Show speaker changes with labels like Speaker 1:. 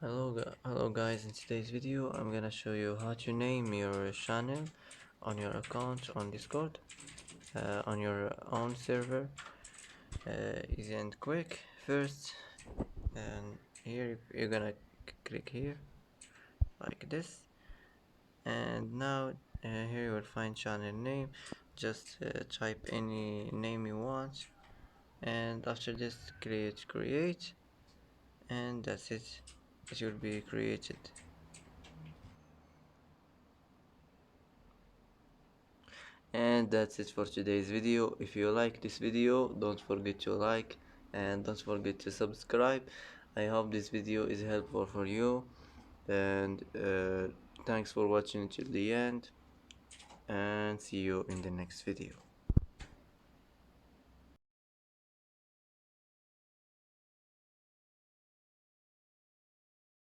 Speaker 1: Hello guys, in today's video I'm gonna show you how to name your channel on your account on Discord, on your own server, easy and quick. First, and here you're gonna click here like this, and now here you will find channel name. Just type any name you want, and after this create, and that's it. It will be created. And that's it for today's video. If you like this video, don't forget to like and don't forget to subscribe. I hope this video is helpful for you, and thanks for watching till the end, and see you in the next video.